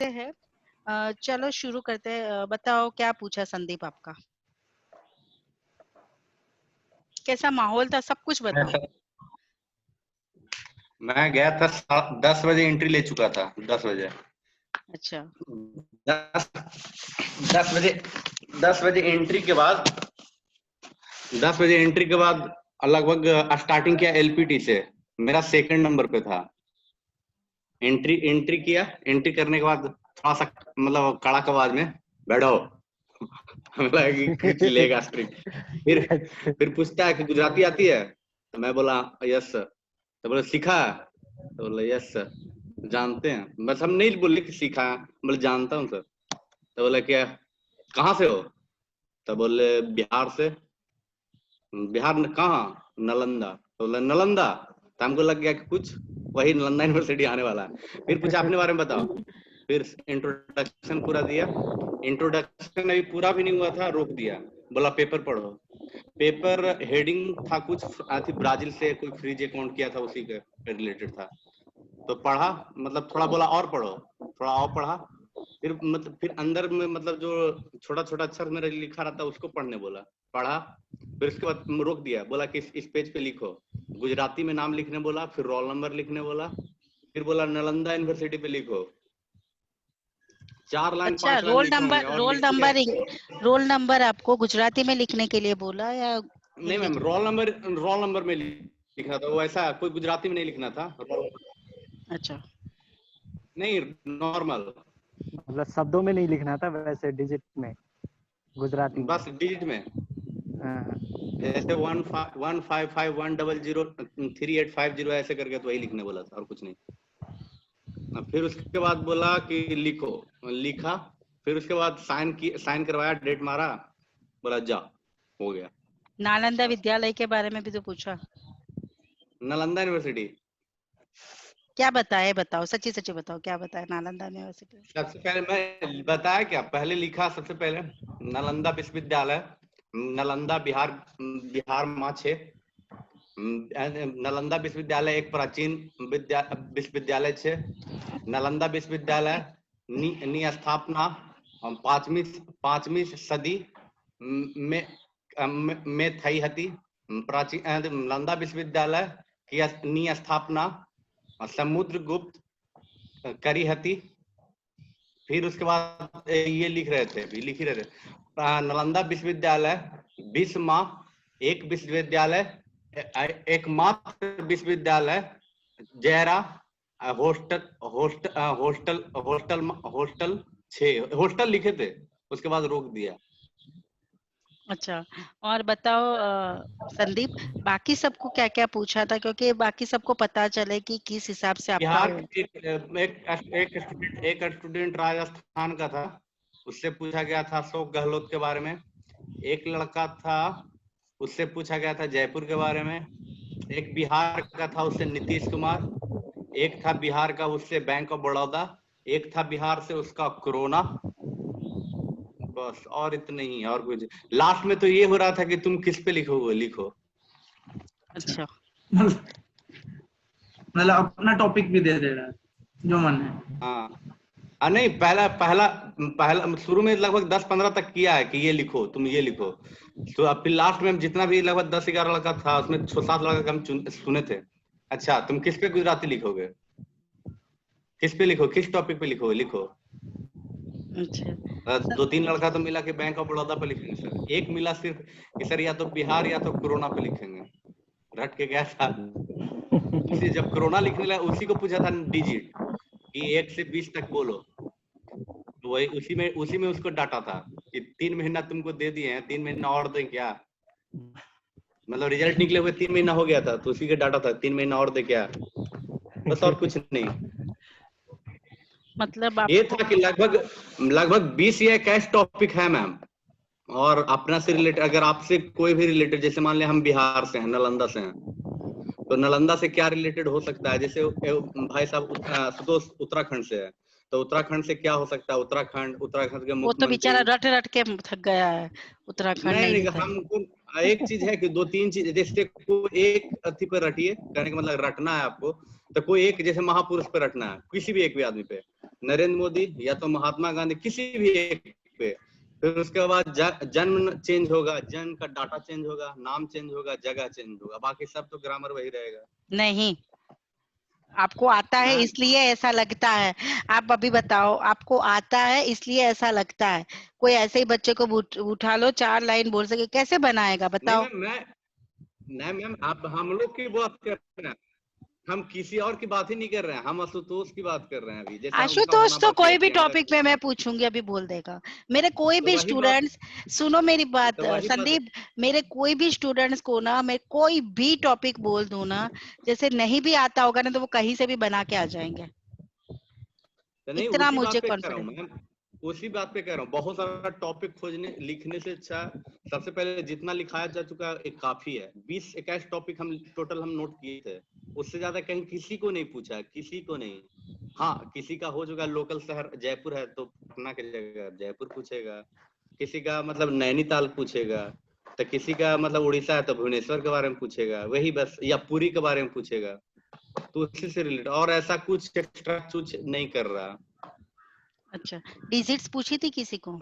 हैं। चलो शुरू करते हैं। बताओ क्या पूछा संदीप आपका? कैसा माहौल था, सब कुछ बताओ। मैं गया था 10 बजे एंट्री ले चुका था। 10 बजे। अच्छा। 10 बजे एंट्री के बाद 10 बजे एंट्री के बाद लगभग स्टार्टिंग किया एलपीटी से। मेरा सेकंड नंबर पे था। एंट्री किया। एंट्री करने के बाद थोड़ा सा मतलब कड़क आवाज में बैठो। कुछ लेगा स्ट्रिक्ट। फिर पूछता है कि गुजराती आती है? तो मैं बोला यस सर। तो बोले सीखा है? तो बोले यस सर। जानते हैं? बस हम नहीं बोले कि सीखा है, बोले जानता हूँ सर। तो बोले क्या, कहाँ से हो? तो बोले बिहार से। बिहार में कहाँ? नालंदा। तो बोले नालंदा। तो हमको लग गया कि कुछ वही नालंदा यूनिवर्सिटी आने वाला है। फिर पूछा अपने बारे में बताओ। फिर इंट्रोडक्शन पूरा दिया। इंट्रोडक्शन अभी पूरा भी नहीं हुआ था, रोक दिया। बोला पेपर पढ़ो। पेपर हेडिंग था कुछ थी ब्राजील से कोई फ्रीज अकाउंट किया था, उसी के रिलेटेड था। तो पढ़ा, मतलब थोड़ा बोला और पढ़ो, थोड़ा और पढ़ा। फिर अंदर में मतलब जो छोटा छोटा अक्षर मेरा लिखा रहता उसको पढ़ने बोला। पढ़ा। फिर उसके बाद रोक दिया, बोला कि इस पेज पे लिखो। गुजराती में नाम लिखने बोला, फिर रोल नंबर लिखने बोला, फिर बोला नालंदा यूनिवर्सिटी पे लिखो। 4 लाइन अच्छा, 5 लाइन लिखे होंगे और रोल नंबर आपको गुजराती में लिखने के लिए बोला या नहीं हिंदी मैम, में? रोल नंबर में लिखना था। वो ऐसा कोई गुजराती में नहीं लिखना था। अच्छा। नहीं, नॉर्मल मतलब शब्दों में नहीं लिखना था, वैसे डिजिट में, गुजराती बस डिजिट में। जैसे 1551003850 ऐसे करके तो वही लिखने बोला था और कुछ नहीं। फिर उसके बाद बोला कि लिखो। लिखा। फिर उसके बाद साइन करवाया, डेट मारा, बोला जा, हो गया। नालंदा विद्यालय के बारे में भी तो पूछा। नालंदा यूनिवर्सिटी क्या बताए, बताओ, सच्ची सच्ची बताओ, क्या बताया नालंदा यूनिवर्सिटी? सबसे पहले मैं बताया क्या, पहले लिखा सबसे पहले नालंदा विश्वविद्यालय, नालंदा बिहार, बिहार माछे। नालंदा विश्वविद्यालय एक प्राचीन विश्वविद्यालय छे। नालंदा विश्वविद्यालय ની स्थापना 5મી सदी में થઈ હતી। प्राचीन नालंदा विश्वविद्यालय की स्थापना समुद्रगुप्त करी हती। फिर उसके बाद ये लिख रहे थे नालंदा विश्वविद्यालय एक विश्वविद्यालय, एकमात्र विश्वविद्यालय जैरा hostel hostel hostel hostel 6 hostel लिखे थे। उसके बाद रोक दिया। अच्छा, और बताओ संदीप, बाकी सबको क्या क्या पूछा था, क्योंकि बाकी सबको पता चले कि किस हिसाब से आपका बिहार एक स्टूडेंट राजस्थान का था, उससे पूछा गया था अशोक गहलोत के बारे में। एक लड़का था, उससे पूछा गया था जयपुर के बारे में। एक बिहार का था, उससे नीतीश कुमार। एक था बिहार का, उससे बैंक ऑफ बड़ौदा। एक था बिहार से, उसका कोरोना। बस, और इतने ही, और कुछ। लास्ट में तो ये हो रहा था कि तुम किस पे लिखोगे, लिखो। अच्छा, मतलब अपना टॉपिक भी दे रहा है जो मन है। हाँ, नहीं, पहला पहला पहला शुरू में लगभग 10-15 तक किया है कि ये लिखो, तुम ये लिखो। तो अब फिर लास्ट में जितना भी लगभग 10-11 लड़का था, उसमें 6-7 लड़का हम सुने थे। अच्छा, तुम किस पे गुजराती लिखोगे, किस पे लिखो, किस टॉपिक पे लिखोगे, लिखो। अच्छा। 2-3 लड़का तो मिला कि बैंक ऑफ बड़ौदा पे लिखेंगे सर। एक मिला सिर्फ कि सर या तो बिहार या तो कोरोना पे लिखेंगे। रट के गया था। इसी जब कोरोना लिखने लगा, उसी को पूछा था डिजिट कि 1 से 20 तक बोलो। तो वही उसी में उसको डाटा था कि 3 महीना तुमको दे दिए हैं, 3 महीना और दें क्या। मतलब रिजल्ट निकले हुए 3 महीना हो गया था, तो उसी के डाटा था 3 महीना और दे क्या, बस, और कुछ नहीं। मतलब ये था कि लगभग 20 या 21 टॉपिक है मैम। और अपना से रिलेटेड, अगर आपसे कोई भी रिलेटेड, जैसे मान लिया हम बिहार से हैं, नालंदा से हैं, तो नालंदा से क्या रिलेटेड हो सकता है। जैसे भाई साहब सुतोष उत्तराखंड से है, तो उत्तराखंड से क्या हो सकता है। उत्तराखंड के वो तो मुख्यमंत्री। बेचारा रट रट के थक गया है, उत्तराखंड नहीं नहीं, देता। एक चीज है कि दो तीन चीज, जैसे को एक अथी पर रटिए, कहने का मतलब रटना है आपको, तो कोई एक जैसे महापुरुष पे रटना है, किसी भी एक भी आदमी पे, नरेंद्र मोदी या तो महात्मा गांधी, किसी भी एक पे। फिर उसके बाद जन्म चेंज होगा, जन्म का डाटा चेंज होगा, नाम चेंज होगा, जगह चेंज होगा, बाकी सब तो ग्रामर वही रहेगा। नहीं, आपको आता है मैम इसलिए ऐसा लगता है। आप अभी बताओ, आपको आता है इसलिए ऐसा लगता है। कोई ऐसे ही बच्चे को उठा लो, 4 लाइन बोल सके, कैसे बनाएगा नहीं बताओ? मैम, मैं नहीं मैम, आप हम लोग की बात कर रहे हैं, हम किसी और की बात ही नहीं कर रहे हैं, हम आशुतोष की बात कर रहे हैं अभी, जैसा उनका आशुतोष होना तो बाकी कोई है भी कि हमारा, टॉपिक पे मैं पूछूंगी अभी बोल देगा। मेरे कोई तो भी वही बात, स्टूडेंट्स, सुनो मेरी बात तो वही बात। संदीप, मेरे कोई भी स्टूडेंट्स को ना मैं कोई भी टॉपिक बोल दूं ना, जैसे नहीं भी आता होगा ना तो वो कहीं से भी बना के आ जाएंगे, तो नहीं, इतना उसी मुझे बात पे कह रहा हूँ कॉन्फिडेंस। मैम, उसी बात पे कह रहा हूँ, बहुत सारा टॉपिक खोजने लिखने से अच्छा सबसे पहले जितना लिखाया जा चुका है एक काफी है। 20-21 टॉपिक हम टोटल हम नोट किए थे, उससे ज्यादा कहीं किसी को नहीं पूछा, किसी को नहीं। हाँ, किसी का हो चुका लोकल शहर जयपुर है तो पटना की जगह जयपुर पूछेगा, किसी का मतलब नैनीताल पूछेगा, तो किसी का मतलब उड़ीसा है तो भुवनेश्वर के बारे में पूछेगा, वही बस, या पुरी के बारे में पूछेगा, तो उसी से रिलेटेड, और ऐसा कुछ एक्स्ट्रा कुछ नहीं कर रहा। अच्छा, डिजिट्स पूछी थी किसी को?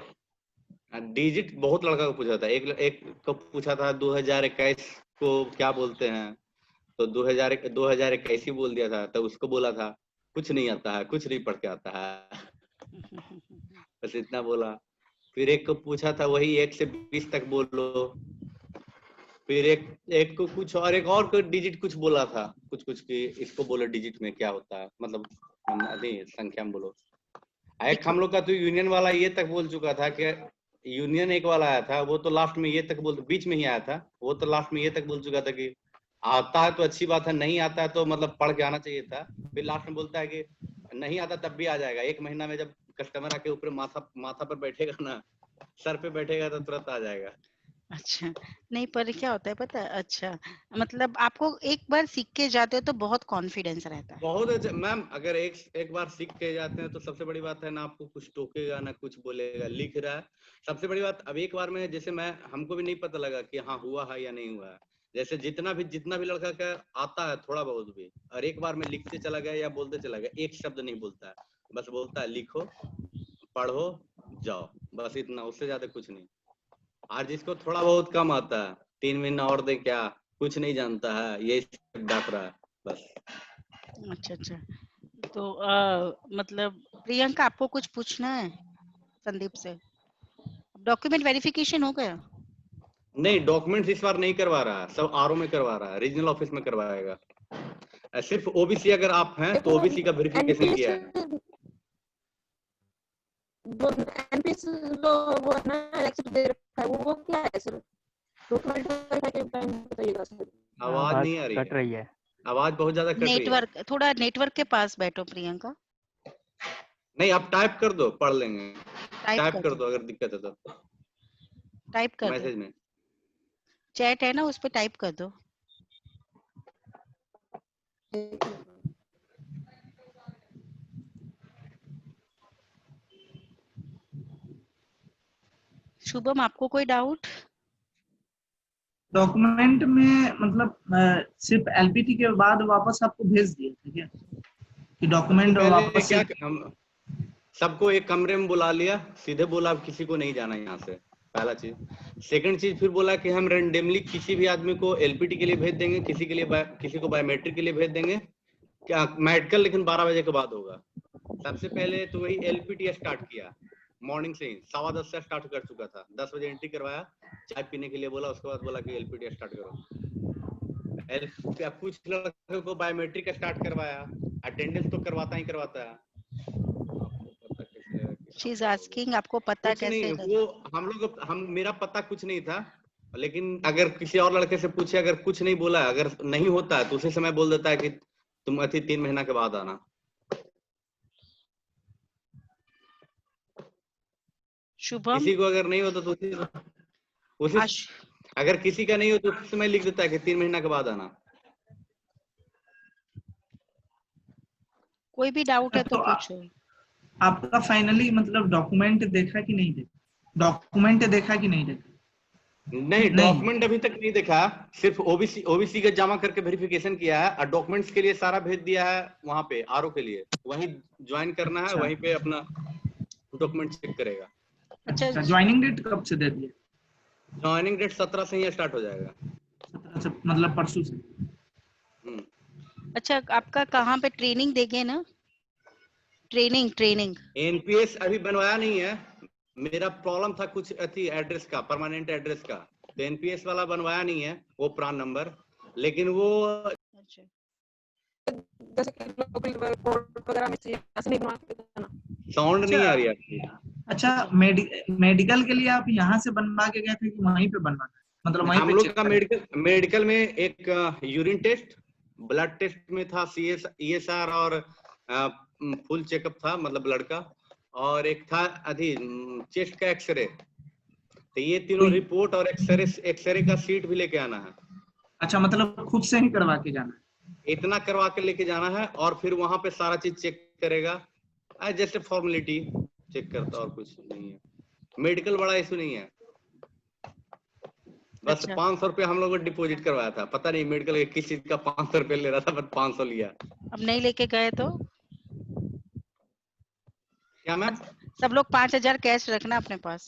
डिजिट बहुत लड़का को पूछा था, एक एक को पूछा था 2021 को क्या बोलते हैं, तो 2021 ही बोल दिया था, तो उसको बोला था कुछ नहीं आता है, कुछ नहीं पढ़ के आता है, बस इतना बोला। फिर एक को पूछा था वही 1 से 20 तक बोल लो, फिर एक एक को कुछ और, एक और को डिजिट कुछ बोला था, कुछ कुछ की इसको बोलो डिजिट में क्या होता है, मतलब नहीं संख्या में बोलो। एक हम लोग का तो यूनियन वाला ये तक बोल चुका था कि यूनियन एक वाला आया था, वो तो लास्ट में ये तक बोल, बीच में ही आया था, वो तो लास्ट में ये तक बोल चुका था कि आता है तो अच्छी बात है, नहीं आता है तो मतलब पढ़ के आना चाहिए था। फिर लास्ट में बोलता है कि नहीं आता तब भी आ जाएगा, 1 महीना में जब कस्टमर आके ऊपर माथा पर बैठेगा ना, सर पे बैठेगा तो तुरंत आ जाएगा। अच्छा, नहीं पर क्या होता है पता है? अच्छा, मतलब आपको एक बार सीख के जाते हो तो बहुत कॉन्फिडेंस रहता है। बहुत अच्छा मैम, अगर एक बार सीख के जाते हैं तो सबसे बड़ी बात है ना, आपको कुछ टोकेगा ना कुछ बोलेगा, लिख रहा है। सबसे बड़ी बात, अब एक बार में जैसे मैं, हमको भी नहीं पता लगा कि हाँ हुआ है या नहीं हुआ है, जैसे जितना भी लड़का का आता है थोड़ा बहुत भी, और एक बार में लिखते चला गया या बोलते चला गया, एक शब्द नहीं बोलता है, बस बोलता है लिखो, पढ़ो, जाओ, बस इतना, उससे ज्यादा कुछ नहीं। और जिसको थोड़ा बहुत कम आता है, 3 महीना और दे क्या, कुछ नहीं जानता है, ये डांट रहा है बस। अच्छा अच्छा, तो मतलब प्रियंका आपको कुछ पूछना है संदीप से? डॉक्यूमेंट वेरिफिकेशन हो गया? नहीं, डॉक्यूमेंट्स इस बार नहीं करवा रहा है, सब आरओ में करवा रहा है, रीजनल ऑफिस में करवाएगा। सिर्फ ओबीसी अगर आप हैं तो ओबीसी का वेरिफिकेशन किया है। एनपीएस वो है ना, इलेक्शन दे रखा है, वो क्या है सर? डॉक्यूमेंट वेरीफाई के टाइम बताइएगा सर। आवाज नहीं आ कट रही है। आवाज बहुत ज्यादा कट रही है। नेटवर्क, थोड़ा नेटवर्क के पास बैठो प्रियंका। नहीं, आप टाइप कर दो, पढ़ लेंगे। टाइप टाइप कर कर दो, दो अगर दिक्कत है तो टाइप कर दो, मैसेज में। चैट है ना उस पे टाइप कर दो। शुभम आपको कोई डाउट? डॉक्यूमेंट में मतलब सिर्फ एलपीटी के बाद वापस आपको भेज दिया था क्या, कि डॉक्यूमेंट वापस से? हम सबको एक कमरे में बुला लिया, सीधे बोला अब किसी को नहीं जाना यहाँ से, पहला चीज। सेकंड चीज फिर बोला कि हम रेंडमली किसी भी आदमी को एलपीटी के लिए भेज देंगे, किसी को बायोमेट्रिक के लिए भेज देंगे, क्या मेडिकल लेकिन 12 बजे के बाद होगा। सबसे पहले तो वही एलपीटी स्टार्ट किया, मॉर्निंग से ही 10:15 से स्टार्ट कर चुका था, 10 बजे एंट्री करवाया, चाय पीने के लिए बोला, उसके बाद बोला कि एलपीटी स्टार्ट करो। कुछ लड़कों को बायोमेट्रिक स्टार्ट करवाया, अटेंडेंस तो करवाता ही करवाता है। शी इज आस्किंग आपको पता कुछ नहीं, कैसे? वो हम मेरा पता कुछ नहीं था, लेकिन अगर किसी और लड़के से पूछे, अगर कुछ नहीं बोला, अगर नहीं होता है तो उसी समय बोल देता है कि तुम अति 3 महीना के बाद आना। शुभम, किसी को अगर नहीं होता तो उसी अगर किसी का नहीं हो तो उस समय लिख देता है कि 3 महीना के बाद आना। कोई भी डाउट है तो पूछो। आपका फाइनली मतलब डॉक्यूमेंट देखा कि नहीं देखा? डॉक्यूमेंट देखा कि नहीं देखा? नहीं, डॉक्यूमेंट अभी तक नहीं देखा, सिर्फ ओबीसी का जमा करके वेरिफिकेशन किया है और डॉक्यूमेंट्स के लिए सारा भेज दिया है वहां पे आरओ के लिए, वहीं ज्वाइन करना है। अच्छा। वहीं पे अपना डॉक्यूमेंट चेक करेगा। अच्छा, ज्वाइनिंग डेट कब से दे दिए? ज्वाइनिंग डेट 17 से ही स्टार्ट हो जाएगा। 17 से, मतलब परसों से। अच्छा, आपका कहाँ पे ट्रेनिंग देंगे ना? ट्रेनिंग एनपीएस अभी बनवाया नहीं है, मेरा प्रॉब्लम था कुछ अथी एड्रेस का, परमानेंट एड्रेस का, तो एनपीएस वाला बनवाया नहीं है वो प्रान नंबर, लेकिन वो अच्छा, जैसे कि लोकल कोड वगैरह में से ऐसे नहीं बनवा के देना। साउंड नहीं आ रही है आपकी। अच्छा, मेडिकल के लिए आप यहाँ से बनवा के गए थे कि वहीं पे बनवाना है? मतलब वहीं हम पे लोग चेक का करें? मेडिकल में एक यूरिन टेस्ट, ब्लड टेस्ट में था ईएसआर और फुल चेकअप था, मतलब ब्लड का, और एक था अभी चेस्ट का एक्सरे। तो ये तीनों रिपोर्ट और एक्सरे का सीट भी लेके आना है। अच्छा, मतलब खुद से ही करवा के जाना है? इतना करवा के लेके जाना है और फिर वहां पे सारा चीज चेक करेगा, जस्ट फॉर्मेलिटी चेक करता, और कुछ नहीं है। मेडिकल बड़ा इशू नहीं है, बस अच्छा। 500 रुपया हम लोगों को डिपॉजिट करवाया था, पता नहीं मेडिकल के किस चीज का 500 रुपया ले रहा था, बस 500 लिया। अब नहीं लेके गए तो क्या मैम? सब लोग 5,000 कैश रखना अपने पास।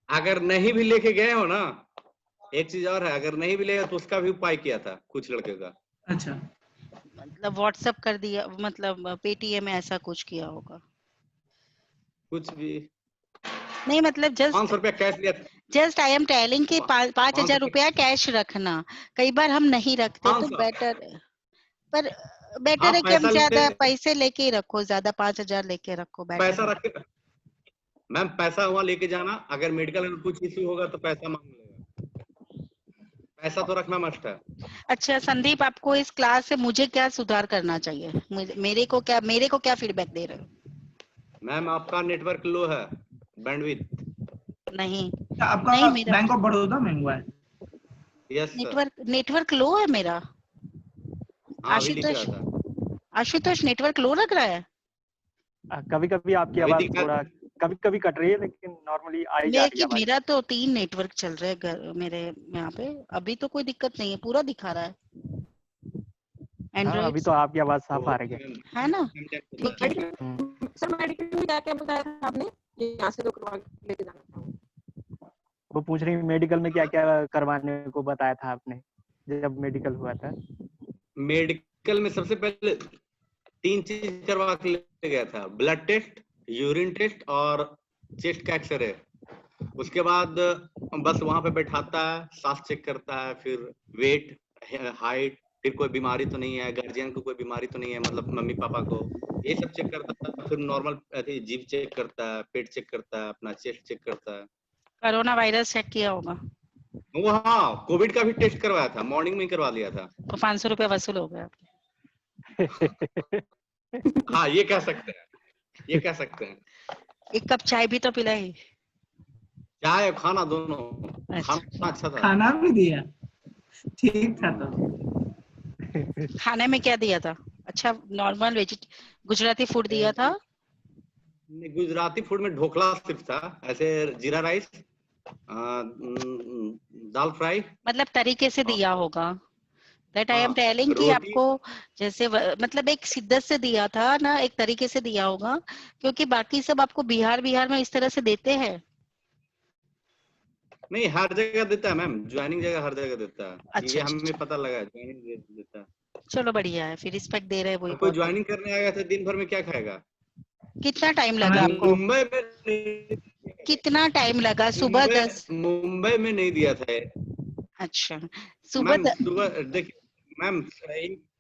अगर नहीं भी लेके गए हो ना, एक चीज और है, अगर नहीं भी ले तो उसका भी उपाय किया था कुछ लड़के का। अच्छा, मतलब व्हाट्सएप कर दिया, मतलब पेटीएम में ऐसा कुछ किया होगा। कुछ भी नहीं, मतलब 500 रुपया कैश लिया। जस्ट आई एम टेलिंग कि 5,000 रुपया कैश रखना। कई बार हम नहीं रखते तो 500 बेटर, पर हाँ, बेटर है कि हम पैसा ज्यादा पैसे लेके ही रखो, ज्यादा 5,000 लेके रखो, बेटर पैसा है। रख के मैम, पैसा वहां लेके जाना, अगर मेडिकल में कुछ इश्यू होगा तो पैसा मांग लेगा, पैसा तो रखना मस्ट है। अच्छा संदीप, आपको इस क्लास से मुझे क्या सुधार करना चाहिए? मेरे को क्या फीडबैक दे रहे हो? मैम आपका नेटवर्क लो है, बैंडविड्थ। नहीं आपका नहीं, मेरा बैंक ऑफ बड़ौदा में हुआ है? Yes sir. नेटवर्क लो है मेरा। हाँ अभी दिख रहा आशुतोष था। आशुतोष नेटवर्क लो लग रहा है। कभी कभी आपकी अभी आवाज दिख रहा थोड़ा था। कभी कभी कट रही है, लेकिन नॉर्मली आई जा रही है आवाज। मेरा तो 3 नेटवर्क चल रहे हैं घर मेरे यहाँ पे, अभी तो कोई दिक्कत नहीं है, पूरा दिखा रहा है हाँ, एंड्रॉइड अभी तो आपकी आवाज साफ वो आ रही है। है ना? ठीक है। मेडिकल सर, मेडिकल में क्या क्या बताया था आपने? ये यहाँ से तो करवा के लेके जाना था। वो पूछ रही मेडिकल में क्या क्या करवाने को बताया था आपने जब मेडिकल हुआ था? मेडिकल में सबसे पहले 3 चीज करवा के ले गया था, ब्लड टेस्ट, यूरिन टेस्ट और चेस्ट का एक्सरे। उसके बाद बस वहां पे बैठाता है, सांस चेक करता है, फिर वेट, हाइट, फिर कोई बीमारी तो नहीं है, गार्जियन को कोई बीमारी तो नहीं है, मतलब मम्मी पापा को, ये सब चेक करता है। फिर नॉर्मल जीभ चेक करता है, पेट चेक करता है, अपना चेस्ट चेक करता है। कोरोना वायरस चेक किया होगा वो हाँ, कोविड का भी टेस्ट करवाया था, मॉर्निंग में ही करवा लिया था। तो 500 रुपया वसूल हो गया। हाँ ये कह सकते हैं, ये कह सकते हैं। एक कप चाय भी तो पिलाई। चाय और खाना दोनों, अच्छा। खाना अच्छा था। खाना भी दिया? ठीक था। तो खाने में क्या दिया था? अच्छा, नॉर्मल गुजराती फूड दिया था? गुजराती फूड में ढोकला सिर्फ था, ऐसे जीरा राइस, दाल फ्राई, मतलब तरीके से दिया होगा। दैट आई एम हाँ टेलिंग कि रोटी। आपको जैसे मतलब एक शिद्दत से दिया था ना, एक तरीके से दिया होगा, क्योंकि बाकी सब आपको बिहार में इस तरह से देते हैं। नहीं हर जगह देता है मैम, ज्वाइनिंग जगह हर जगह देता है, अच्छा ये अच्छा हमें अच्छा। पता लगा है, ज्वाइनिंग देता है। चलो बढ़िया है, फिर रिस्पेक्ट दे रहे हैं, वही अब कोई बहुत ज्वाइनिंग करने आएगा तो दिन भर में क्या खाएगा? कितना टाइम लगा खाना आपको? मुंबई में नहीं, कितना टाइम लगा? सुबह मुंबई 10? मुंबई में नहीं दिया था अच्छा, सुबह मैम। सुबह देखिए मैम,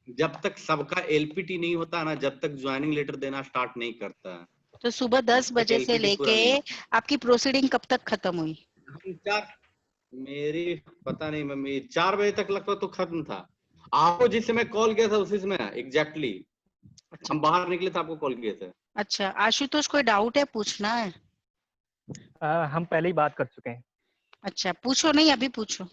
जब तक सबका एलपीटी नहीं होता ना, जब तक ज्वाइनिंग लेटर देना स्टार्ट नहीं करता है, तो सुबह 10 तब तक बजे से एलपीटी पूरा लेके नहीं आपकी प्रोसीडिंग कब तक खत्म हुई? होता। हम चार, मेरी पता नहीं मम्मी, 4 बजे तक लगभग तो खत्म था। आपको जिस समय कॉल किया था उसी समय एग्जैक्टली अच्छा हम बाहर निकले थे, आपको कॉल किए थे। अच्छा। आशुतोष कोई डाउट है, पूछना है? हम पहले ही बात कर चुके हैं। अच्छा पूछो, नहीं अभी पूछो,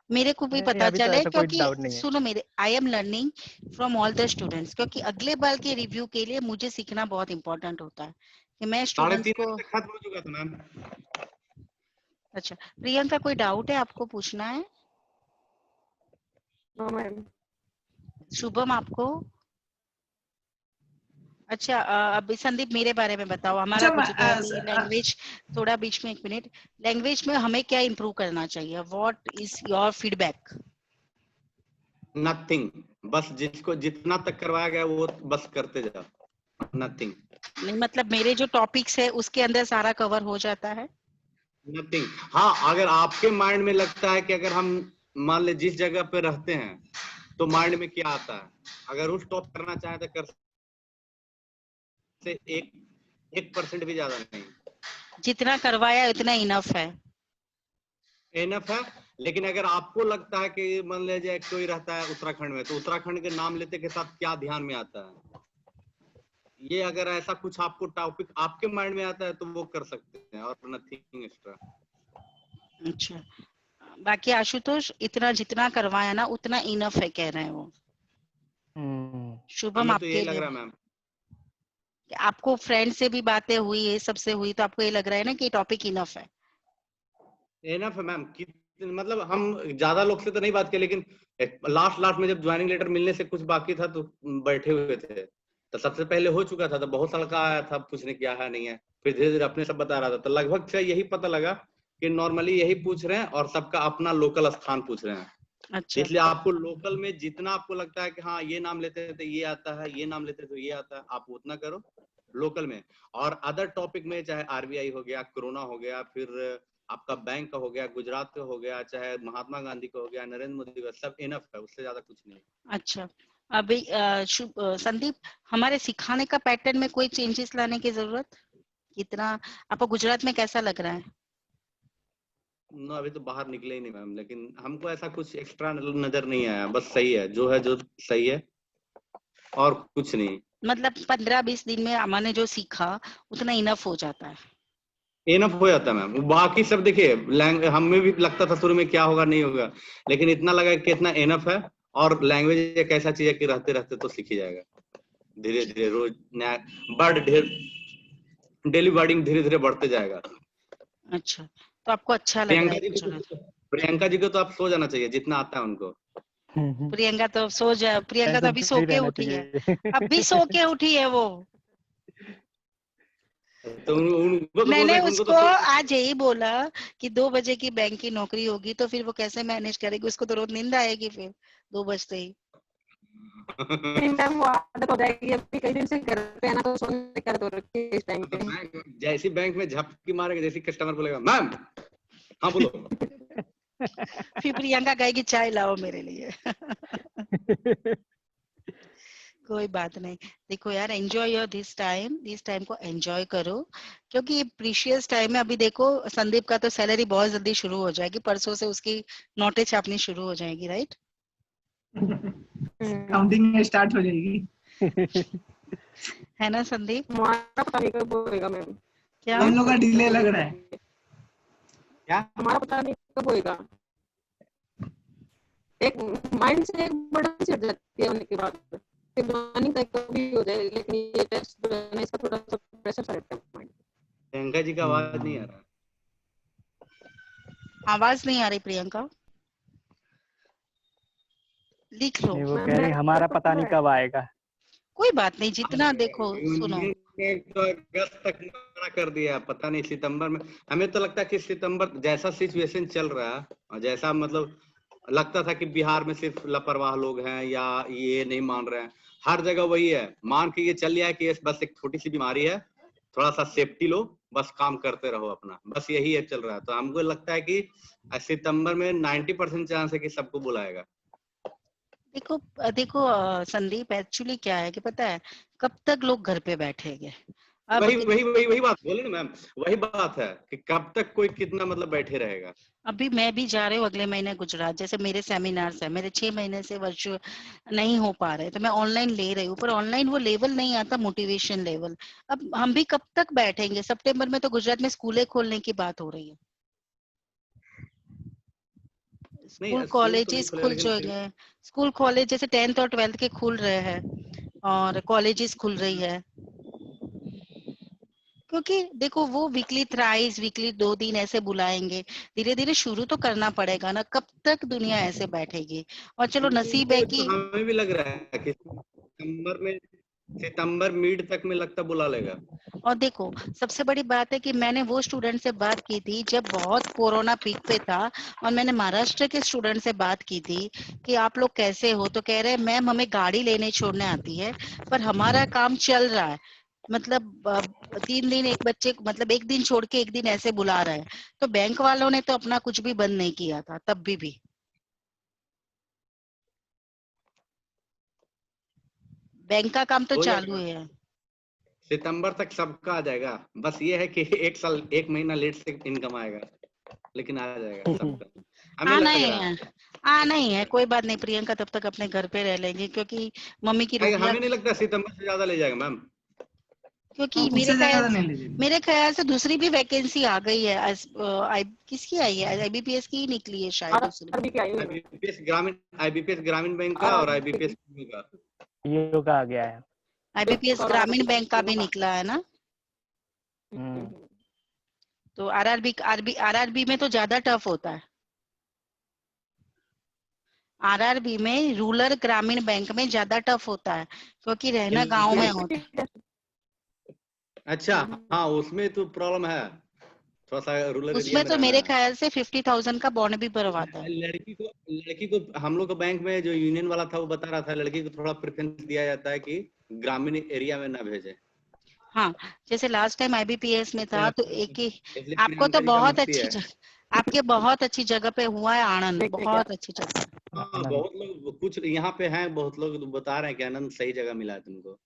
मेरे को भी नहीं, पता अभी तो चले, ऐसा कोई क्योंकि डाउट नहीं है। सुनो, मेरे I am learning from all the students, क्योंकि अगले बार के रिव्यू के लिए मुझे सीखना बहुत इंपॉर्टेंट होता है कि मैं स्टूडेंट्स 3:30 को। बजे तक खत्म हो चुका था मैम। अच्छा, प्रियंका कोई डाउट है आपको पूछना है? No ma'am. शुभम आपको? अच्छा, अभी संदीप मेरे बारे में बताओ। हमारा गुजराती लैंग्वेज, थोड़ा बीच में 1 मिनट, लैंग्वेज में हमें क्या इम्प्रूव करना चाहिए? What is your feedback? Nothing, बस जिसको जितना तक करवाया गया वो बस करते जाओ, नथिंग। नहीं मतलब मेरे जो टॉपिक्स है उसके अंदर सारा कवर हो जाता है? नथिंग। हाँ, अगर आपके माइंड में लगता है कि अगर हम मान ले जिस जगह पे रहते हैं तो माइंड में क्या आता है, अगर उस टॉप करना चाहे तो कर से 1% भी ज्यादा नहीं, जितना करवाया उतना इनफ है। एनफ है। लेकिन अगर आपको लगता है कि मान लीजिए कोई रहता है उत्तराखंड में, तो उत्तराखंड के नाम लेते के साथ क्या ध्यान में आता है, ये अगर ऐसा कुछ आपको टॉपिक आपके माइंड में आता है तो वो कर सकते हैं, और नथिंग एक्स्ट्रा। अच्छा, बाकी आशुतोष इतना जितना करवाया ना उतना इनफ है कह रहे हैं वो। शुभम हमें तो यही आपके लग लिए, रहा है मैम। आपको फ्रेंड से भी बातें हुई है, सबसे हुई, तो आपको ये लग रहा है ना कि टॉपिक इनफ है? एनफ है मैम। मतलब हम ज्यादा लोग से तो नहीं बात किया, लेकिन लास्ट में जब ज्वाइनिंग लेटर मिलने से कुछ बाकी था तो बैठे हुए थे, तो सबसे पहले हो चुका था, तो बहुत लड़का आया था पूछने क्या है नहीं है, फिर धीरे धीरे अपने सब बता रहा था, तो लगभग से यही पता लगा कि नॉर्मली यही पूछ रहे हैं और सबका अपना लोकल स्थान पूछ रहे हैं। अच्छा, इसलिए आपको लोकल में जितना आपको लगता है कि हाँ ये नाम लेते हैं तो ये आता है, ये नाम लेते हैं तो ये आता है, आप उतना करो लोकल में। और अदर टॉपिक में चाहे आरबीआई हो गया, कोरोना हो गया, फिर आपका बैंक का हो गया, गुजरात का हो गया, चाहे महात्मा गांधी का हो गया, नरेंद्र मोदी का, सब इनफ है, उससे ज्यादा कुछ नहीं। अच्छा। अभी संदीप, हमारे सिखाने का पैटर्न में कोई चेंजेस लाने की जरूरत? कितना आपको गुजरात में कैसा लग रहा है? नो, अभी तो बाहर निकले ही नहीं मैम, लेकिन हमको ऐसा कुछ एक्स्ट्रा नजर नहीं आया, बस सही है जो है, जो सही है और कुछ नहीं। मतलब 15-20 दिन में हमने जो सीखा उतना इनफ हो जाता है? इनफ हो जाता है मैम। बाकी सब देखिए, हमें भी लगता था शुरू में क्या होगा नहीं होगा, लेकिन इतना लगा कि इतना इनफ है। और लैंग्वेज एक ऐसा चीज है कि रहते रहते तो सीख ही जाएगा, धीरे धीरे रोज नया वर्ड, ढेर डेली वर्डिंग धीरे धीरे बढ़ते जाएगा। अच्छा, तो आपको अच्छा लग रहा है गुजरात? प्रियंका जी को तो आप सो जाना चाहिए, जितना आता है उनको। प्रियंका तो सो जा, प्रियंका तो अभी टेंशन सो फ्री के रहना उठी है, चाहिए। अभी सो के उठी है वो। तो उनको तो बोल मैंने रहे हैं, उनको उसको तो आज यही बोला कि 2 बजे की बैंक की नौकरी होगी तो फिर वो कैसे मैनेज करेगी, उसको तो रोज नींद आएगी फिर 2 बजते ही। नहीं मैम, वो आदत हो जाएगी, अभी कई दिन से घर पे है ना, तो सोने का तो रखी है इस टाइम पे। जैसी बैंक में झपकी मारेगा, जैसी कस्टमर बोलेगा मैम, हाँ बोलो। फिर प्रियंका कहेगी चाय लाओ मेरे लिए। कोई बात नहीं, देखो यार, एंजॉय योर दिस टाइम को एंजॉय करो, क्योंकि ये प्रीशियस टाइम है। अभी देखो संदीप का तो सैलरी बहुत जल्दी शुरू हो जाएगी, परसों से उसकी नोटें छापनी शुरू हो जाएगी, राइट? काउंटिंग स्टार्ट हो जाएगी। है ना संदीप? हमारा पता नहीं कब होएगा मैम। क्या हम लोग का डिले लग रहा है। क्या? हमारा पता नहीं कब होएगा। एक माइंड से एक बर्डन से हट जाती है होने के बाद, फिर प्लानिंग तक कभी हो जाए, लेकिन ये टेस्ट जो है ना, इसका थोड़ा सा प्रेशर सा रहता है माइंड। प्रियंका जी का आवाज नहीं आ रहा। आवाज नहीं आ रही प्रियंका? लिख लो। नहीं, वो कह रही हमारा पता नहीं कब आएगा। कोई बात नहीं, जितना देखो सुनो, तो अगस्त तक मना कर दिया, पता नहीं सितंबर में। हमें तो लगता है कि सितंबर जैसा सिचुएशन चल रहा है, और जैसा मतलब लगता था कि बिहार में सिर्फ लापरवाह लोग हैं या ये नहीं मान रहे हैं, हर जगह वही है। मान के ये चल लिया है कि बस एक छोटी सी बीमारी है, थोड़ा सा सेफ्टी लो, बस काम करते रहो अपना, बस यही है चल रहा है। तो हमको लगता है कि सितंबर में 90% चांस है कि सबको बुलाएगा। देखो देखो संदीप, एक्चुअली क्या है कि पता है, कब तक लोग घर पे बैठेंगे? अब वही बात बोले ना मैम, वही बात है कि कब तक कोई कितना मतलब बैठे रहेगा। अभी मैं भी जा रही हूँ अगले महीने गुजरात, जैसे मेरे सेमिनार्स है, मेरे 6 महीने से वर्चुअल नहीं हो पा रहे, तो मैं ऑनलाइन ले रही हूँ, पर ऑनलाइन वो लेवल नहीं आता, मोटिवेशन लेवल। अब हम भी कब तक बैठेंगे? सितंबर में तो गुजरात में स्कूलें खोलने की बात हो रही है, स्कूल स्कूल तो नहीं कॉलेजेस खुलेगा, खुल लेकिन फिर जाएंगे। स्कूल कॉलेज जैसे 10th और 12th के खुल रहे हैं, और कॉलेजेस खुल रही है, क्योंकि देखो वो वीकली थ्राइस, वीकली 2 दिन ऐसे बुलाएंगे, धीरे धीरे शुरू तो करना पड़ेगा ना, कब तक दुनिया ऐसे बैठेगी। और चलो नसीब है वो कि तो हमें भी लग रहा है कि सितंबर मिड तक में लगता बुला लेगा। और देखो सबसे बड़ी बात है कि मैंने वो स्टूडेंट से बात की थी जब बहुत कोरोना पीक पे था, और मैंने महाराष्ट्र के स्टूडेंट से बात की थी कि आप लोग कैसे हो, तो कह रहे मैम हमें गाड़ी लेने छोड़ने आती है पर हमारा काम चल रहा है, मतलब 3 दिन एक बच्चे मतलब एक दिन छोड़ के एक दिन ऐसे बुला रहे हैं। तो बैंक वालों ने तो अपना कुछ भी बंद नहीं किया था तब भी बैंक का काम तो हो चालू जाएगा, है। सितंबर तक सबका आ जाएगा। बस ये है कि 1 महीना लेट से इनकम आएगा, लेकिन आ जाएगा सबका, हमें आना लग ही रहा है, है। आना ही है, कोई बात नहीं। प्रियंका तब तक अपने घर पे रह लेंगी क्योंकि मम्मी की रुपया, हमें नहीं लगता सितंबर से ज्यादा ले जाएगा मैम। क्योंकि उससे ज्यादा नहीं लीजिएगा। मेरे ख्याल से दूसरी भी वैकेंसी आ गई है। किसकी आई है? आईबीपीएस की ही निकली है शायद दूसरी। आरआरबी की आई हुई है। आईबीपीएस ग्रामीण बैंक का और आईबीपीएस का। ये का आ गया है। आईबीपीएस ग्रामीण बैंक का भी निकला है ना। हम्म। तो आरआरबी में तो ज्यादा टफ होता है। आरआरबी में रूरल ग्रामीण बैंक में ज्यादा टफ होता है क्योंकि रहना गांव में होता है। अच्छा, हाँ उसमें तो प्रॉब्लम है थोड़ा सा, रूरल एरिया उसमें में तो रहना मेरे है। ख्याल से 50,000 का बॉन्ड भी भरवाता है। लड़की को हम लोग के बैंक में जो यूनियन वाला था वो बता रहा था लड़की को थोड़ा प्रेफरेंस दिया जाता है कि ग्रामीण एरिया में ना भेजे। हाँ, जैसे लास्ट टाइम आईबीपीएस में था तो एक ही, इसलिए आपको तो प्रियंका जी का बहुत मस्ती अच्छी है। आपके बहुत अच्छी जगह पे हुआ है आनंद, देखते हैं क्या। बहुत अच्छी जगह। हाँ बहुत लोग कुछ यहाँ पे हैं, बहुत लोग बता रहे हैं कि आनंद सही जगह मिला है तुमको।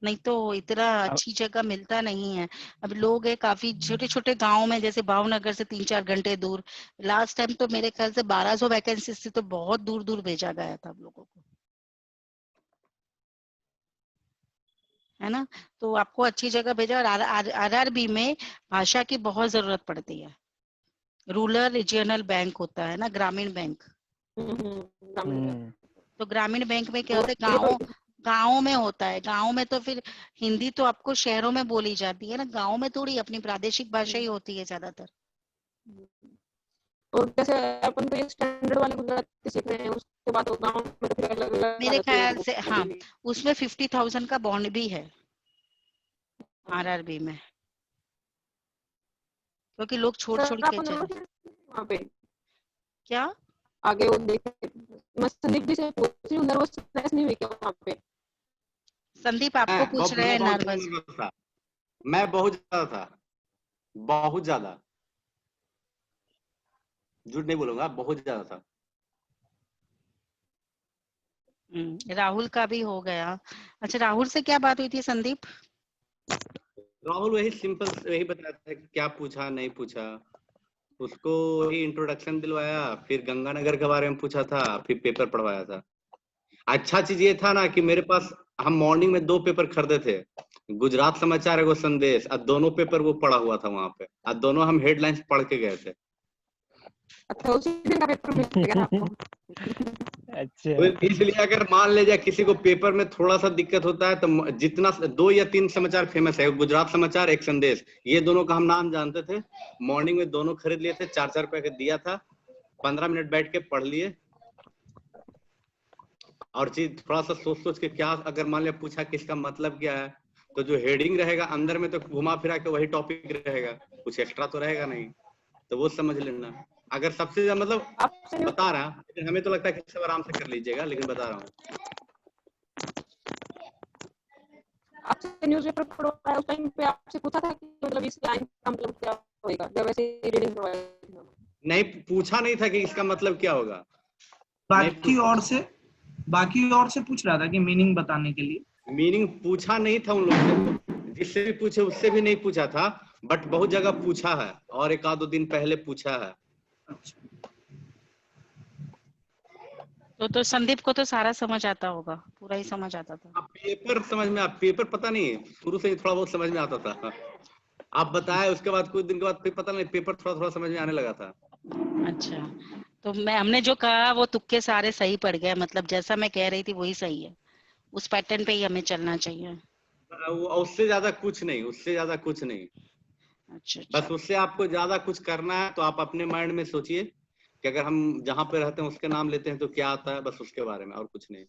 नहीं तो इतना अब अच्छी जगह मिलता नहीं है। अब लोग है काफी छोटे छोटे गांव में, जैसे भावनगर से 3-4 घंटे दूर। लास्ट टाइम तो मेरे ख्याल से 1200 वैकेंसीज थी, तो बहुत दूर दूर भेजा गया था हम लोगों को, है ना। तो आपको अच्छी जगह भेजा। और आरआरबी में भाषा की बहुत जरूरत पड़ती है। रूरल रीजनल बैंक होता है ना, ग्रामीण बैंक। ग्रामीण बैंक। हम्म। तो ग्रामीण बैंक में क्या तो होता है, ये तो गाँव में होता है। गाँव में तो फिर हिंदी तो आपको शहरों में बोली जाती है ना, गाँव में थोड़ी अपनी प्रादेशिक भाषा ही होती है ज्यादातर। और जैसे अपन तो ये स्टैंडर्ड वाले गुजराती सीख रहे हैं, उसके बाद गाँव में तो फिर अलग अलग आ मेरे जाती है ख्याल वो से हाँ, भी। उसमें 50,000 का बॉन्ड भी है आरआरबी में, क्योंकि लोग छोड़ सर छोड़ के आपको चले। नंबर है वहाँ पे क्या? आगे वो देखे। मैं संदीप जी से पूछ रही हूँ, नर्वसनेस नहीं हुई क्या वहाँ पे? संदीप आपको पूछ रहे मैं हैं बहुत नर्वस। नर्वस था, मैं बहुत ज्यादा था, बहुत ज्यादा, झूठ नहीं बोलूंगा, बहुत ज्यादा था। राहुल का भी हो गया। अच्छा, राहुल से क्या बात हुई थी संदीप? राहुल वही सिंपल वही बताया था कि क्या पूछा नहीं पूछा, उसको वही इंट्रोडक्शन दिलवाया, फिर गंगानगर के बारे में पूछा था, फिर पेपर पढ़वाया था। अच्छा चीज ये था ना कि मेरे पास, हम मॉर्निंग में 2 पेपर खरीदे थे, गुजरात समाचार एगो संदेश, और दोनों पेपर वो पढ़ा हुआ था वहां पे, और दोनों हम हेडलाइंस पढ़ के गए थे। अच्छा उसी दिन का पेपर मिल गया था आपको? अच्छा। तो इसलिए अगर मान ले जाए किसी को पेपर में थोड़ा सा दिक्कत होता है तो जितना 2 या 3 समाचार फेमस है, गुजरात समाचार एक संदेश, ये दोनों का हम नाम जानते थे, मॉर्निंग में दोनों खरीद लिए थे, 4-4 रुपए का दिया था, 15 मिनट बैठ के पढ़ लिए। और चीज थोड़ा सा सोच सोच के, क्या अगर मान लिया पूछा कि इसका मतलब क्या है, तो जो हेडिंग रहेगा अंदर में तो घुमा फिरा के वही टॉपिक रहेगा, कुछ एक्स्ट्रा तो रहेगा नहीं, तो वो समझ लेना। अगर सबसे ज्यादा मतलब आपसे बता रहा हूँ, लेकिन हमें तो लगता है कि सब आराम से कर लीजिएगा, लेकिन बता रहा हूँ। आपसे न्यूज़पेपर पढ़वाया उस टाइम पे आपसे पूछा था कि मतलब इस लाइन का मतलब क्या होगा, जब ऐसे रीडिंग करवाया? नहीं पूछा नहीं था कि इसका मतलब क्या होगा, नहीं बाकी पूछा और था। से बाकी और से पूछ रहा था कि मीनिंग बताने के लिए। मीनिंग पूछा नहीं था उन लोग से, जिससे भी पूछे उससे भी नहीं पूछा था, बट बहुत जगह पूछा है, और 1-2 दिन पहले पूछा है। अच्छा, तो संदीप को तो सारा समझ आता होगा, पूरा ही समझ आता था। अब पेपर समझ में, आप पेपर पता नहीं, शुरू से ही थोड़ा बहुत समझ में आता था, आप बताए उसके बाद कुछ दिन के बाद फिर पता नहीं, पेपर थोड़ा थोड़ा समझ में आने लगा था। अच्छा, तो हमने जो कहा वो तुक्के सारे सही पड़ गए, मतलब जैसा मैं कह रही थी वही सही है। उस पैटर्न पे ही हमें चलना चाहिए। उससे ज्यादा कुछ नहीं, उससे ज्यादा कुछ नहीं। अच्छा बस अच्छा उससे आपको ज्यादा कुछ करना है तो आप अपने माइंड में सोचिए कि अगर हम जहाँ पे रहते हैं उसके नाम लेते हैं तो क्या आता है, बस उसके बारे में, और कुछ नहीं।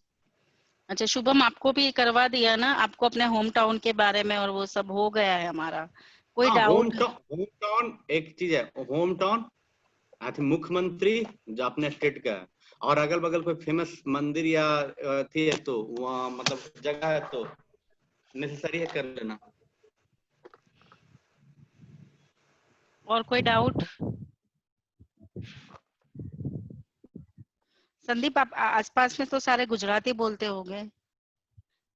अच्छा। शुभम आपको भी करवा दिया ना, आपको अपने होम टाउन के बारे में और वो सब हो गया है हमारा, कोई हाँ, डाउट? होम टाउन एक चीज है, होम टाउन आई थिंक मुख्यमंत्री जो अपने स्टेट का है, और अगल बगल कोई फेमस मंदिर या थी है तो वहाँ मतलब जगह है तो नेसेसरी है कर लेना। और कोई डाउट? संदीप आप आसपास में तो सारे गुजराती बोलते होंगे,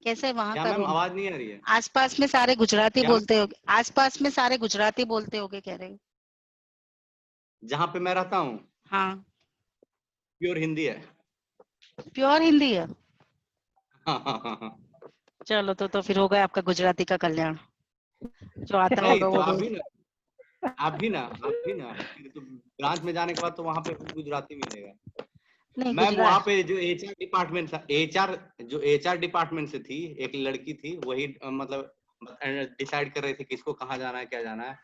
कैसे वहां क्या मैम, करूँ? आवाज नहीं आ रही है? आसपास में सारे गुजराती क्या बोलते होंगे, आसपास में सारे गुजराती बोलते होंगे कह रहे हो? जहाँ पे मैं रहता हूँ हाँ, प्योर हिंदी है। प्योर हिंदी है। हाँ हाँ हाँ हाँ। चलो तो फिर हो गया आपका गुजराती का कल्याण, जो आता नहीं होगा तो वो आप बोल। भी ना, फिर तो ब्रांच में जाने के बाद तो वहाँ पे भी गुजराती मिलेगा। नहीं मैम वहाँ गुजरात। पे जो एचआर डिपार्टमेंट था, एचआर डिपार्टमेंट से थी एक लड़की थी, वही मतलब डिसाइड कर रही थी किसको कहाँ जाना है क्या जाना है।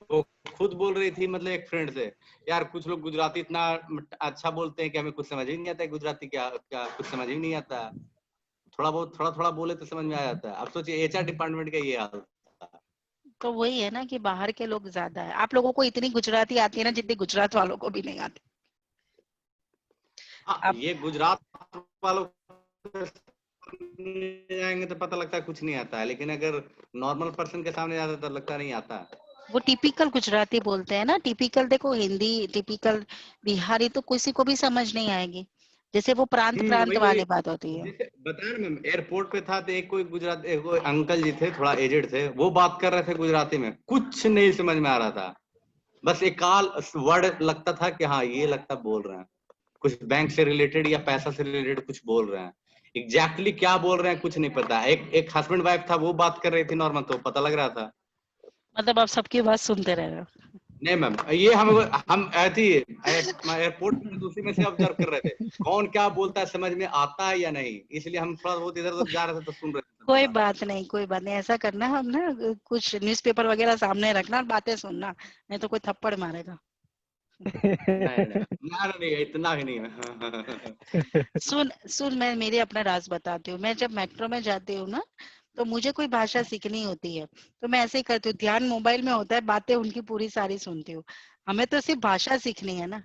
वो खुद बोल रही थी मतलब एक फ्रेंड से, यार कुछ लोग गुजराती इतना अच्छा बोलते हैं कि हमें कुछ समझ ही नहीं आता है, गुजराती क्या क्या कुछ समझ ही नहीं आता। थोड़ा बहुत थोड़ा थोड़ा बोले तो समझ में आ जाता है। अब सोचिए एचआर डिपार्टमेंट का ये हाल था। तो वही है ना कि बाहर के लोग ज्यादा है, आप लोगों को इतनी गुजराती आती है ना जितनी गुजरात वालों को भी नहीं आती। हाँ, आप ये गुजरात वालों को जाएंगे तो पता लगता है कुछ नहीं आता है, लेकिन अगर नॉर्मल पर्सन के सामने जाता है तो लगता नहीं आता है। वो टिपिकल गुजराती बोलते हैं ना, टिपिकल देखो हिंदी, टिपिकल बिहारी तो किसी को भी समझ नहीं आएगी, जैसे वो प्रांत प्रांत वही वही। वाली बात होती है। जैसे बताया ना मैम, एयरपोर्ट पे था तो एक कोई गुजराती, एक कोई अंकल जी थे थोड़ा एजेड थे, वो बात कर रहे थे गुजराती में, कुछ नहीं समझ में आ रहा था। बस एक काल वर्ड लगता था कि हाँ ये लगता बोल रहे हैं कुछ बैंक से रिलेटेड या पैसा से रिलेटेड कुछ बोल रहे हैं। एग्जैक्टली क्या बोल रहे हैं कुछ नहीं पता। एक एक हस्बैंड वाइफ था, वो बात कर रही थी नॉर्मल तो पता लग रहा था। मतलब आप सबकी बात सुनते रह रहे हो। नहीं मैम, ये हम ऐसी एयरपोर्ट पे दूसरी में से ऑब्जर्व कर रहे थे, कौन क्या बोलता है समझ में आता है या नहीं, इसलिए हम थोड़ा बहुत इधर उधर जा रहे थे तो सुन रहे थे सबकी कोई बात। बात नहीं, कोई बात नहीं, ऐसा करना हम ना, कुछ न्यूज़पेपर वगैरह सामने रखना और बातें सुनना, नहीं तो कोई थप्पड़ मारेगा। नहीं नहीं नहीं नहीं, इतना भी नहीं है। सुन सुन, मैं मेरी अपना राज बताती हूँ। मैं जब मेट्रो में जाती हूँ ना, तो मुझे कोई भाषा सीखनी होती है तो मैं ऐसे ही करती हूँ, ध्यान मोबाइल में होता है, बातें उनकी पूरी सारी सुनती हूँ। हमें तो सिर्फ भाषा सीखनी है ना,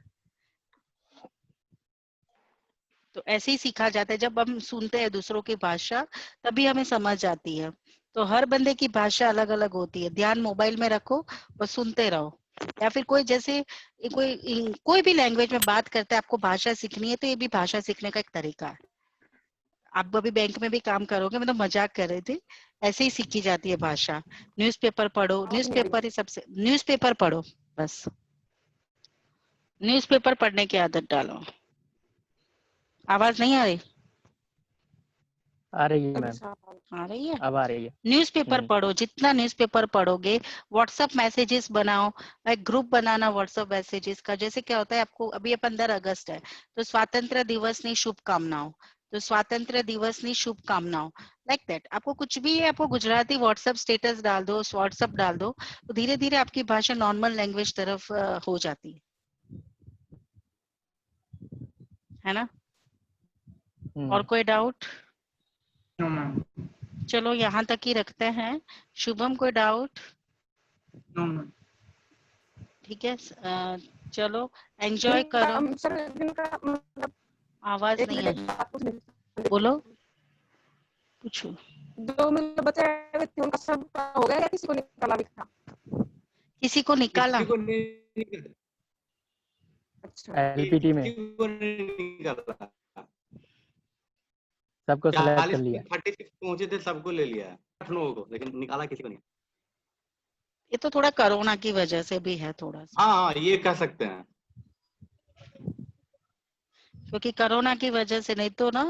तो ऐसे ही सीखा जाता है। जब हम सुनते हैं दूसरों की भाषा तभी हमें समझ आती है। तो हर बंदे की भाषा अलग अलग होती है, ध्यान मोबाइल में रखो और सुनते रहो। या फिर कोई जैसे कोई भी लैंग्वेज में बात करता है, आपको भाषा सीखनी है तो ये भी भाषा सीखने का एक तरीका है। आप अभी बैंक में भी काम करोगे, मैं तो मजाक कर रही थी, ऐसे ही सीखी जाती है भाषा। न्यूज़पेपर पढ़ो, आवाज नहीं आ रही न्यूज़पेपर ही सबसे, न्यूज़पेपर पढ़ो बस, न्यूज़पेपर पढ़ने की आदत डालो। आवाज नहीं आ रही? आ रही है अभी मैम, साफ आ रही है। अब आ रही है। न्यूज़पेपर हम्म। पढ़ो, जितना न्यूज़पेपर पढ़ोगे। व्हाट्सएप मैसेजेस बनाओ, एक ग्रुप बनाना व्हाट्सएप मैसेजेस का। जैसे क्या होता है, आपको अभी 15 अगस्त है तो स्वतंत्र दिवस की शुभकामनाओं, तो स्वतंत्र दिवस की शुभकामनाओं, लाइक दैट। आपको कुछ भी है, आपको गुजराती व्हाट्सएप स्टेटस डाल दो, व्हाट्सएप डाल दो, तो धीरे धीरे आपकी भाषा नॉर्मल लैंग्वेज तरफ हो जाती है ना। और कोई डाउट? No ma'am. चलो यहाँ तक ही रखते हैं। शुभम कोई डाउट? No ma'am. ठीक है, चलो एंजॉय करो। सर इनका मतलब आवाज एक नहीं मिनट है, एक बात पूछनी बोलो, पूछो। जो मतलब बच्चे हुए थे उनका सब हो गया या किसी को निकाला भी था? किसी को निकाला? किसी को नहीं, अच्छा एलपीटी में किसी को नहीं निकाला। सबको सिलेक्ट कर 40 लिया। में 36 पहुंचे थे, सबको ले लिया 8 लोगों को, लेकिन निकाला किसी को नहीं। ये तो थोड़ा कोरोना की वजह से भी है थोड़ा सा, हाँ हाँ, ये कह सकते हैं। क्योंकि कोरोना की वजह से, नहीं तो ना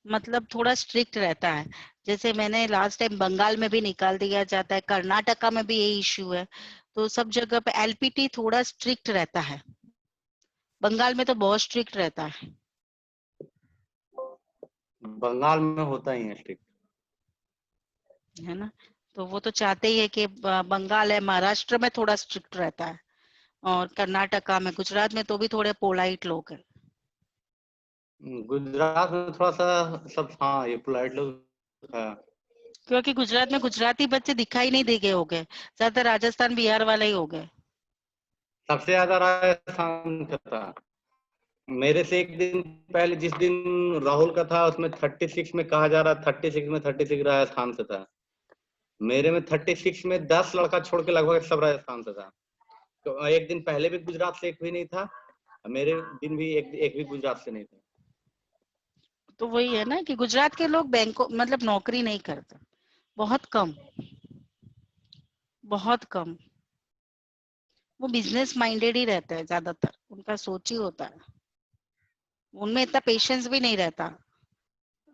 मतलब थोड़ा स्ट्रिक्ट रहता है। जैसे मैंने लास्ट टाइम बंगाल में भी निकाल दिया जाता है, कर्नाटका में भी यही इश्यू है, तो सब जगह पे एलपीटी थोड़ा स्ट्रिक्ट रहता है। बंगाल में तो बहुत स्ट्रिक्ट रहता है। बंगाल में होता ही है स्ट्रिक्ट। है ना। तो वो तो चाहते ही है कि बंगाल है, महाराष्ट्र में थोड़ा स्ट्रिक्ट रहता है, और कर्नाटका में, गुजरात में तो भी थोड़े पोलाइट लोग हैं। गुजरात में थोड़ा सा सब, हाँ ये पोलाइट लोग है। क्योंकि गुजरात में गुजराती बच्चे दिखाई नहीं देंगे, हो गए ज्यादातर राजस्थान बिहार वाले ही हो गए। सबसे ज्यादा राजस्थान का था। मेरे से एक दिन पहले जिस दिन राहुल का था, उसमें 36 में कहा जा रहा, 36 राजस्थान से था। मेरे में 36 में 10 लड़का छोड़ के लगभग सब राजस्थान से था। तो एक दिन पहले भी गुजरात से एक भी नहीं था, मेरे दिन भी एक भी गुजरात से नहीं था। तो वही है ना कि गुजरात के लोग बैंकों मतलब नौकरी नहीं करते, बहुत कम, बहुत कम। वो बिजनेस माइंडेड ही रहता है ज्यादातर, उनका सोच ही होता है, उनमें इतना पेशेंस भी नहीं रहता,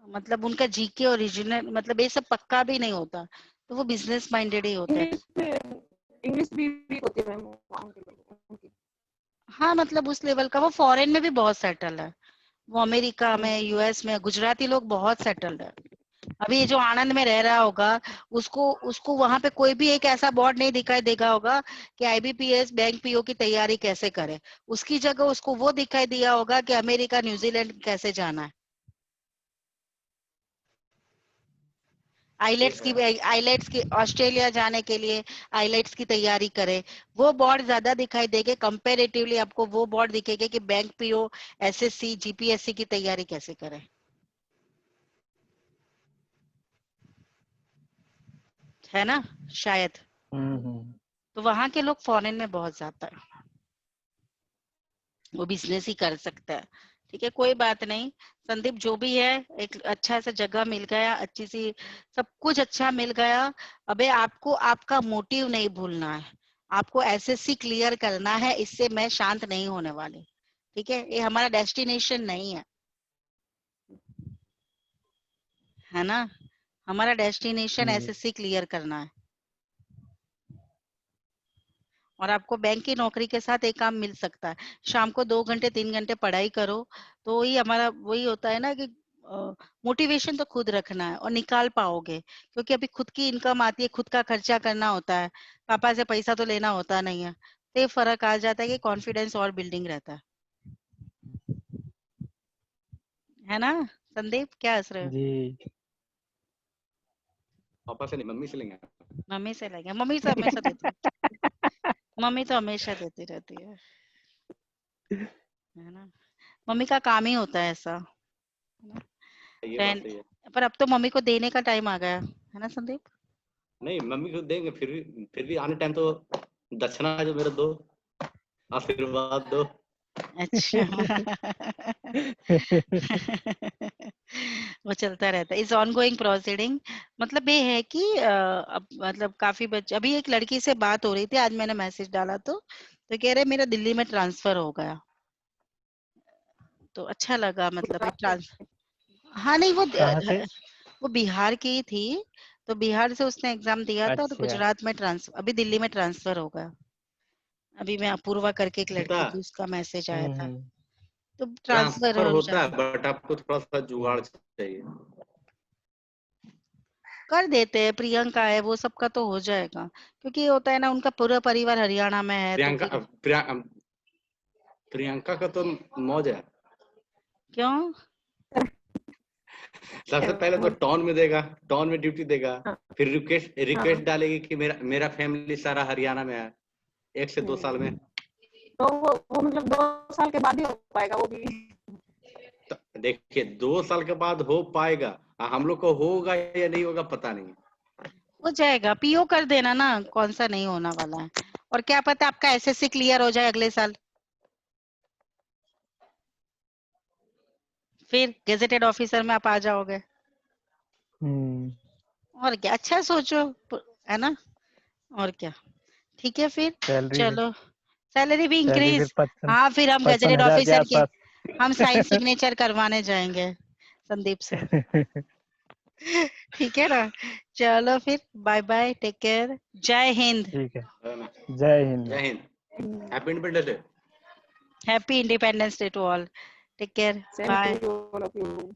मतलब उनका जीके ओरिजिनल मतलब ये सब पक्का भी नहीं होता, तो वो बिजनेस माइंडेड ही होते हैं। इंग्लिश भी वीक होती है मैम वहाँ के लोगों की। हाँ मतलब उस लेवल का, वो फॉरेन में भी बहुत सेटल है, वो अमेरिका में, यूएस में गुजराती लोग बहुत सेटल्ड है। अभी ये जो आनंद में रह रहा होगा, उसको उसको वहां पे कोई भी एक ऐसा बोर्ड नहीं दिखाई देगा होगा कि आईबीपीएस बैंक पीओ की तैयारी कैसे करे, उसकी जगह उसको वो दिखाई दिया होगा कि अमेरिका न्यूजीलैंड कैसे जाना है, आइलेट्स की ऑस्ट्रेलिया जाने के लिए आइलेट्स की तैयारी करे, वो बोर्ड ज्यादा दिखाई देंगे कंपेरेटिवली, आपको वो बोर्ड दिखेगा कि बैंक पीओ, एसएससी, जीपीएससी की तैयारी कैसे करे, है ना शायद। तो वहां के लोग फॉरेन में बहुत ज्यादा है, वो बिजनेस ही कर सकता है। ठीक है, कोई बात नहीं संदीप, जो भी है एक अच्छा सा जगह मिल गया, अच्छी सी सब कुछ अच्छा मिल गया। अबे आपको आपका मोटिव नहीं भूलना है, आपको एसएससी क्लियर करना है, इससे मैं शांत नहीं होने वाली। ठीक है, ये हमारा डेस्टिनेशन नहीं है ना, हमारा डेस्टिनेशन एसएससी क्लियर करना है। और आपको बैंक की नौकरी के साथ एक काम मिल सकता है, शाम को 2 घंटे 3 घंटे पढ़ाई करो, तो वही हमारा वही होता है ना कि मोटिवेशन तो खुद रखना है और निकाल पाओगे, क्योंकि अभी खुद की इनकम आती है, खुद का खर्चा करना होता है, पापा से पैसा तो लेना होता नहीं है, तो ये फर्क आ जाता है कि कॉन्फिडेंस और बिल्डिंग रहता है ना। संदीप क्या हंस रहे हो? जी। पापा से नहीं, मम्मी से लेंगे। मम्मी से लेंगे, मम्मी तो हमेशा देती है, मम्मी तो हमेशा देती रहती है ना, मम्मी का काम ही होता है ऐसा। ये बात रहन सही है। पर अब तो मम्मी को देने का टाइम आ गया है ना संदीप। नहीं, मम्मी को देंगे, फिर भी आने टाइम तो दक्षिणा जो मेरा दो, आशीर्वाद दो। अच्छा वो चलता रहता है, इज ऑन गोइंग प्रोसीडिंग। मतलब ये है कि अब मतलब काफी बच्चे, अभी एक लड़की से बात हो रही थी, आज मैंने मैसेज डाला तो कह रहे मेरा दिल्ली में ट्रांसफर हो गया, तो अच्छा लगा, मतलब एक ट्रांस हाँ नहीं कहाँ से? वो बिहार की ही थी, तो बिहार से उसने एग्जाम दिया था, तो अच्छा। गुजरात में ट्रांसफर, अभी दिल्ली में ट्रांसफर हो गया। अभी मैं अपूर्वा करके एक होता लड़की थी, उसका मैसेज आया था, हम्म। तो ट्रांसफर ट्रांसफर हो होता है, जाता, बट आपको थोड़ा सा जुगाड़ चाहिए। कर देते हैं, प्रियंका है वो सबका तो हो जाएगा, क्योंकि ये होता है ना उनका पूरा परिवार हरियाणा में है, तो प्रियंका फिर प्रियंका का तो मौज है। क्यों सबसे पहले तो टाउन में देगा, टाउन में ड्यूटी देगा, हाँ, फिर रिक्वेस्ट हाँ, रिक्वेस्ट डालेगी कि मेरा फैमिली सारा हरियाणा में है, 1 से 2 साल में। तो वो मतलब 2 साल के बाद ही हो पाएगा वो भी। तो देखिए 2 साल के बाद हो पाएगा, हम लोग को होगा या नहीं होगा पता नहीं। हो जाएगा, पीओ कर देना ना, कौन सा नहीं होना वाला है, और क्या पता आपका एसएससी क्लियर हो जाए अगले साल, फिर गेजेटेड ऑफिसर में आप आ जाओगे, और क्या, अच्छा सोचो, है ना, और क्या। ठीक है फिर, सैलरी चलो सैलरी भी सैलरी फिर इंक्रीज, 55 हाँ फिर हम पचपन गजेटेड हजार के ऑफिसर के, आसपास। हम साइन सिग्नेचर करवाने जाएंगे संदीप से। ठीक है ना, चलो फिर, बाय बाय, टेक केयर, जय हिंद, ठीक है। है ना? जय हिंद। जय Hind, happy independence day. Happy independence day to all, take care, Same to bye. you, all of you.